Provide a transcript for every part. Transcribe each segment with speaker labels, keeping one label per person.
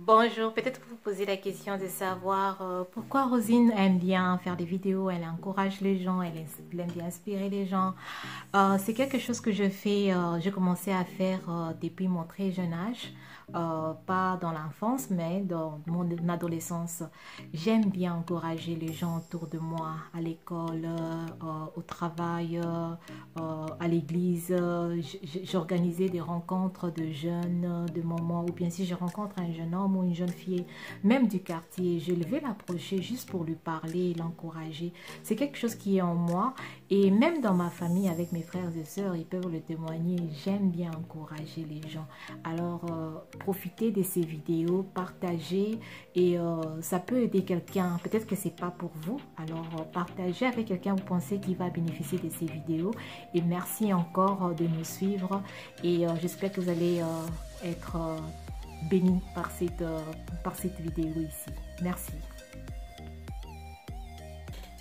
Speaker 1: Bonjour, peut-être que vous posez la question de savoir pourquoi Rosine aime bien faire des vidéos, elle encourage les gens, elle aime bien inspirer les gens. C'est quelque chose que je fais, j'ai commencé à faire depuis mon très jeune âge, pas dans l'enfance mais dans mon adolescence. J'aime bien encourager les gens autour de moi, à l'école, au travail, à l'église. J'organisais des rencontres de jeunes, de mamans, ou bien si je rencontre un jeune homme ou une jeune fille, même du quartier, je vais l'approcher juste pour lui parler, l'encourager. C'est quelque chose qui est en moi, et même dans ma famille, avec mes frères et sœurs, ils peuvent le témoigner. J'aime bien encourager les gens. Alors, profitez de ces vidéos, partagez, et ça peut aider quelqu'un. Peut-être que c'est pas pour vous, alors partagez avec quelqu'un vous pensez qu'il va bénéficier de ces vidéos. Et merci encore de nous suivre, et j'espère que vous allez être béni par cette vidéo ici. Merci.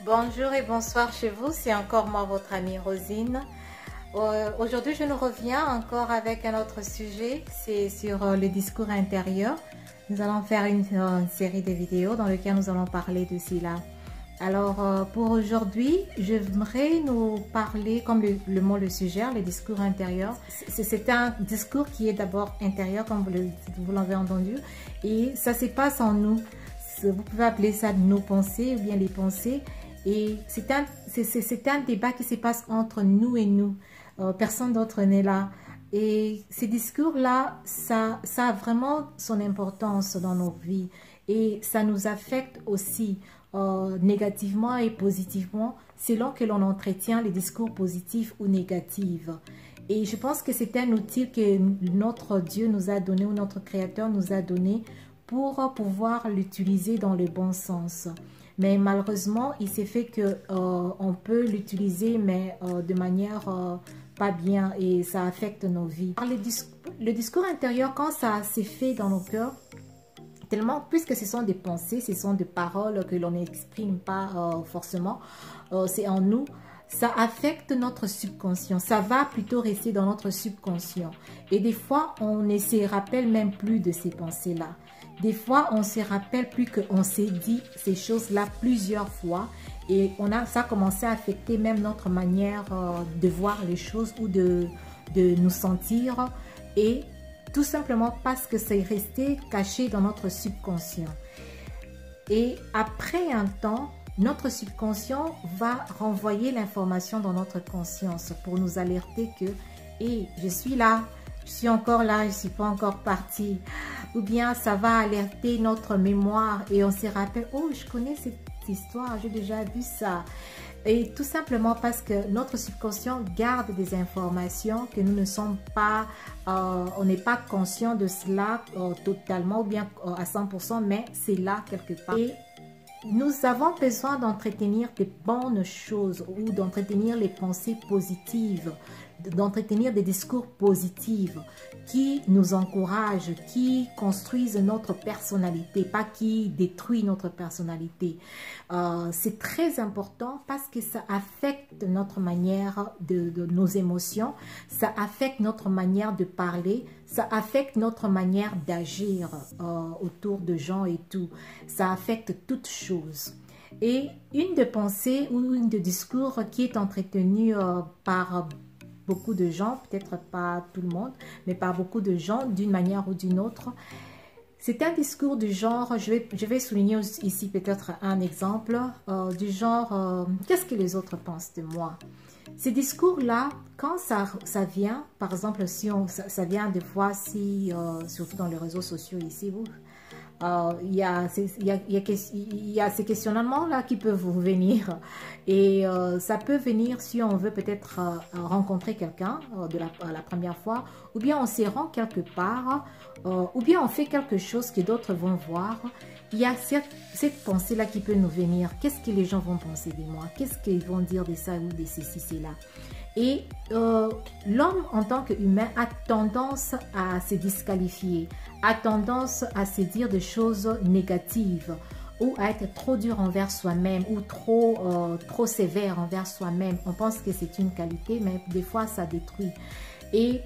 Speaker 1: Bonjour et bonsoir chez vous, c'est encore moi votre amie Rosine. Aujourd'hui je nous reviens encore avec un autre sujet, c'est sur le discours intérieur. Nous allons faire une série de vidéos dans lesquelles nous allons parler de cela. Alors pour aujourd'hui, j'aimerais nous parler, comme le mot le suggère, le discours intérieur. C'est un discours qui est d'abord intérieur, comme vous l'avez entendu, et ça se passe en nous. Vous pouvez appeler ça nos pensées ou bien les pensées. Et c'est un débat qui se passe entre nous et nous. Personne d'autre n'est là. Et ces discours-là, ça a vraiment son importance dans nos vies. Et ça nous affecte aussi négativement et positivement selon que l'on entretient les discours positifs ou négatifs. Et je pense que c'est un outil que notre Dieu nous a donné, ou notre Créateur nous a donné, pour pouvoir l'utiliser dans le bon sens. Mais malheureusement, il s'est fait que on peut l'utiliser, mais de manière pas bien, et ça affecte nos vies. Le discours intérieur, quand ça s'est fait dans nos cœurs, tellement, puisque ce sont des pensées, ce sont des paroles que l'on n'exprime pas forcément, c'est en nous, ça affecte notre subconscient. Ça va plutôt rester dans notre subconscient. Et des fois, on ne se rappelle même plus de ces pensées-là. Des fois, on se rappelle plus qu'on s'est dit ces choses-là plusieurs fois, et ça a commencé à affecter même notre manière de voir les choses ou de nous sentir, et tout simplement parce que c'est resté caché dans notre subconscient. Et après un temps, notre subconscient va renvoyer l'information dans notre conscience pour nous alerter que hey, je suis là, je suis encore là, je ne suis pas encore partie. Ou bien ça va alerter notre mémoire et on se rappelle, oh je connais cette histoire, j'ai déjà vu ça. Et tout simplement parce que notre subconscient garde des informations que nous ne sommes pas, on n'est pas conscient de cela totalement ou bien à 100%, mais c'est là quelque part. Et nous avons besoin d'entretenir des bonnes choses ou d'entretenir les pensées positives, d'entretenir des discours positifs qui nous encouragent, qui construisent notre personnalité, pas qui détruisent notre personnalité. C'est très important parce que ça affecte notre manière de nos émotions, ça affecte notre manière de parler, ça affecte notre manière d'agir autour de gens et tout. Ça affecte toutes choses. Et une de pensées ou une de discours qui est entretenue par beaucoup de gens, peut-être pas tout le monde, mais par beaucoup de gens d'une manière ou d'une autre. C'est un discours du genre, je vais souligner ici peut-être un exemple, du genre, qu'est-ce que les autres pensent de moi? Ces discours-là, quand ça vient, par exemple, si ça vient des fois, surtout dans les réseaux sociaux ici, il y a ces questionnements-là qui peuvent vous venir. Et ça peut venir si on veut peut-être rencontrer quelqu'un la première fois, ou bien on s'y rend quelque part, ou bien on fait quelque chose que d'autres vont voir. Il y a cette pensée-là qui peut nous venir. Qu'est-ce que les gens vont penser de moi? Qu'est-ce qu'ils vont dire de ça ou de ceci, cela? Et l'homme en tant qu'humain a tendance à se disqualifier, a tendance à se dire des choses négatives ou à être trop dur envers soi-même ou trop sévère envers soi-même. On pense que c'est une qualité, mais des fois ça détruit. Et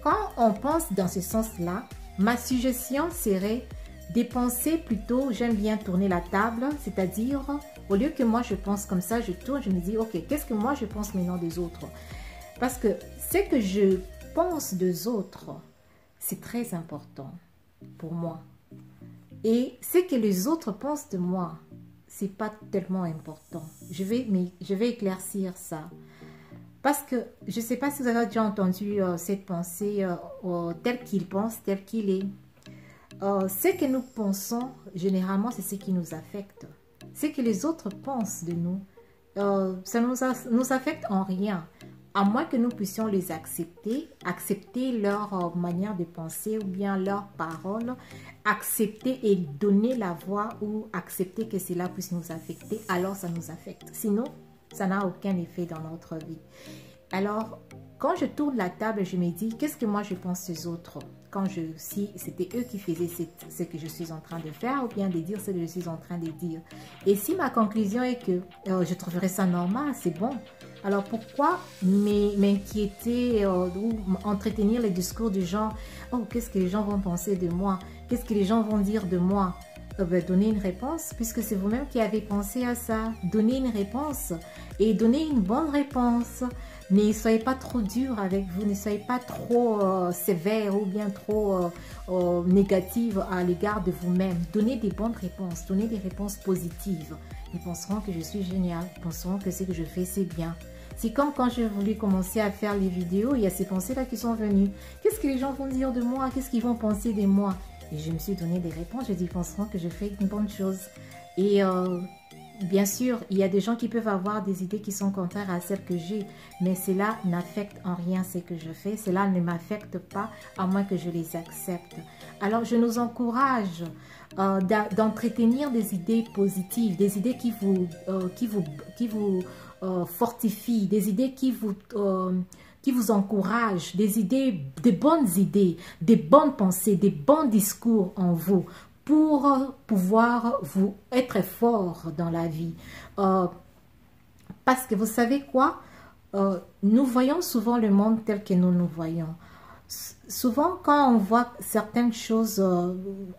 Speaker 1: quand on pense dans ce sens-là, ma suggestion serait de penser plutôt, j'aime bien tourner la table, c'est-à-dire au lieu que moi je pense comme ça, je tourne, je me dis ok, qu'est-ce que moi je pense maintenant des autres? Parce que ce que je pense des autres, c'est très important pour moi. Et ce que les autres pensent de moi, c'est pas tellement important. Je vais éclaircir ça. Parce que je ne sais pas si vous avez déjà entendu cette pensée telle qu'il pense, tel qu'il est. Ce que nous pensons, généralement, c'est ce qui nous affecte. Ce que les autres pensent de nous, ça nous affecte en rien. À moins que nous puissions les accepter leur manière de penser ou bien leurs paroles, accepter et donner la voix ou accepter que cela puisse nous affecter, alors ça nous affecte. Sinon, ça n'a aucun effet dans notre vie. Alors, quand je tourne la table, je me dis, qu'est-ce que moi je pense des autres? Si c'était eux qui faisaient ce que je suis en train de faire ou bien de dire ce que je suis en train de dire. Et si ma conclusion est que je trouverais ça normal, c'est bon. Alors pourquoi m'inquiéter ou entretenir les discours du genre « Oh, qu'est-ce que les gens vont penser de moi? Qu'est-ce que les gens vont dire de moi ?» Donnez une réponse puisque c'est vous-même qui avez pensé à ça. Donnez une réponse et donnez une bonne réponse. Ne soyez pas trop dur avec vous, ne soyez pas trop sévère ou bien trop négative à l'égard de vous-même. Donnez des bonnes réponses, donnez des réponses positives. Ils penseront que je suis génial, ils penseront que ce que je fais c'est bien. C'est comme quand j'ai voulu commencer à faire les vidéos, il y a ces pensées-là qui sont venues. Qu'est-ce que les gens vont dire de moi? Qu'est-ce qu'ils vont penser de moi? Et je me suis donné des réponses, je dis, ils penseront que je fais une bonne chose. Et bien sûr, il y a des gens qui peuvent avoir des idées qui sont contraires à celles que j'ai, mais cela n'affecte en rien ce que je fais, cela ne m'affecte pas à moins que je les accepte. Alors, je nous encourage d'entretenir des idées positives, des idées qui vous fortifient, des idées qui vous encouragent, des bonnes pensées, des bons discours en vous pour pouvoir vous être fort dans la vie. Parce que vous savez quoi? Nous voyons souvent le monde tel que nous voyons. Souvent, quand on voit certaines choses,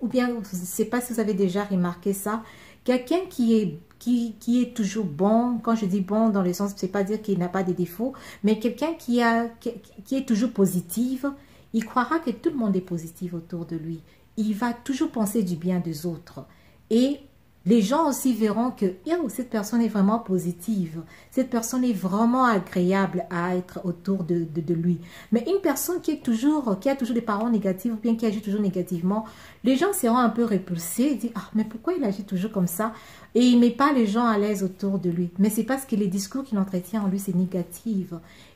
Speaker 1: ou bien, je ne sais pas si vous avez déjà remarqué ça, quelqu'un qui est toujours bon, quand je dis bon dans le sens, c'est pas dire qu'il n'a pas de défauts, mais quelqu'un qui est toujours positif, il croira que tout le monde est positif autour de lui. Il va toujours penser du bien des autres. Et les gens aussi verront que cette personne est vraiment positive. Cette personne est vraiment agréable à être autour de lui. Mais une personne qui a toujours des paroles négatives ou bien qui agit toujours négativement, les gens seront un peu repulsés et disent « Ah, mais pourquoi il agit toujours comme ça ?» Et il ne met pas les gens à l'aise autour de lui. Mais c'est parce que les discours qu'il entretient en lui, c'est négatif.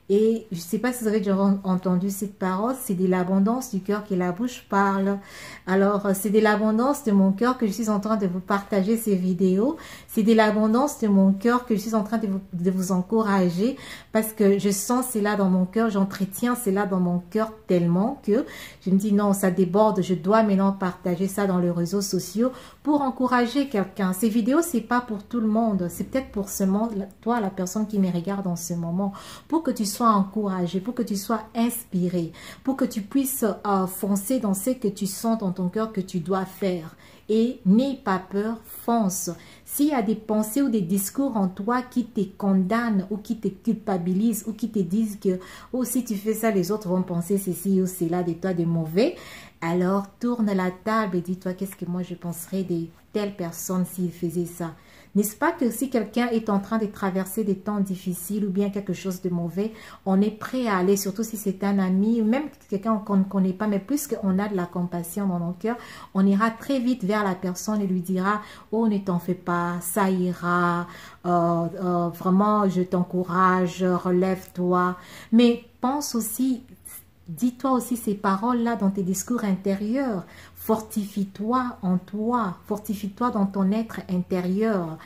Speaker 1: Et je ne sais pas si vous avez déjà entendu cette parole, c'est de l'abondance du cœur que la bouche parle. Alors, c'est de l'abondance de mon cœur que je suis en train de vous partager ces vidéos. C'est de l'abondance de mon cœur que je suis en train de vous encourager parce que je sens cela dans mon cœur, j'entretiens cela dans mon cœur tellement que je me dis non, ça déborde, je dois maintenant partager ça dans les réseaux sociaux pour encourager quelqu'un. Ces vidéos, c'est pas pour tout le monde, c'est peut-être pour seulement toi, la personne qui me regarde en ce moment, pour que tu sois encouragé, pour que tu sois inspiré, pour que tu puisses foncer dans ce que tu sens dans ton cœur que tu dois faire. Et n'aie pas peur, fonce. S'il y a des pensées ou des discours en toi qui te condamnent ou qui te culpabilisent ou qui te disent que oh, si tu fais ça, les autres vont penser ceci ou cela de toi de mauvais, alors tourne la table et dis-toi qu'est-ce que moi je penserais de telle personne s'il faisait ça. N'est-ce pas que si quelqu'un est en train de traverser des temps difficiles ou bien quelque chose de mauvais, on est prêt à aller, surtout si c'est un ami ou même quelqu'un qu'on ne connaît pas, mais plus qu'on a de la compassion dans nos cœurs, on ira très vite vers la personne et lui dira « Oh, ne t'en fais pas, ça ira, vraiment je t'encourage, relève-toi ». Mais pense aussi, dis-toi aussi ces paroles-là dans tes discours intérieurs. Fortifie-toi en toi, fortifie-toi dans ton être intérieur.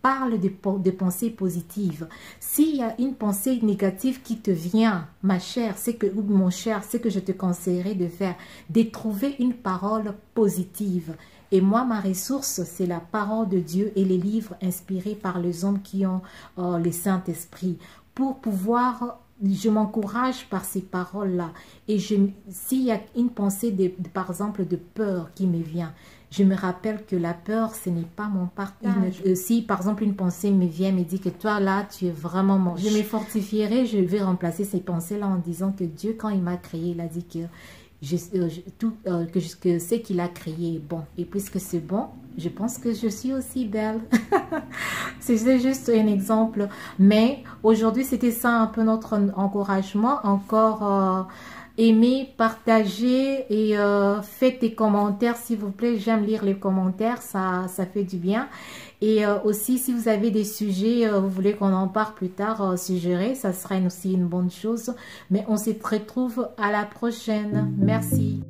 Speaker 1: parle de pensées positives. S'il y a une pensée négative qui te vient, ma chère, ou mon cher, c'est que je te conseillerais de faire, de trouver une parole positive. Et moi, ma ressource, c'est la parole de Dieu et les livres inspirés par les hommes qui ont le Saint-Esprit. Pour pouvoir, je m'encourage par ces paroles-là. Et s'il y a une pensée, par exemple, de peur qui me vient, je me rappelle que la peur, ce n'est pas mon partage. Si, par exemple, une pensée me vient, me dit que toi, là, tu es vraiment moche. Je me fortifierai, je vais remplacer ces pensées-là en disant que Dieu, quand il m'a créé, il a dit que que ce qu'il a créé est bon. Et puisque c'est bon, je pense que je suis aussi belle. C'est juste un exemple. Mais aujourd'hui, c'était ça un peu notre encouragement. Encore aimer, partager et faites des commentaires s'il vous plaît. J'aime lire les commentaires, ça fait du bien. Et aussi, si vous avez des sujets, vous voulez qu'on en parle plus tard, suggérer, ça serait aussi une bonne chose. Mais on se retrouve à la prochaine. Merci.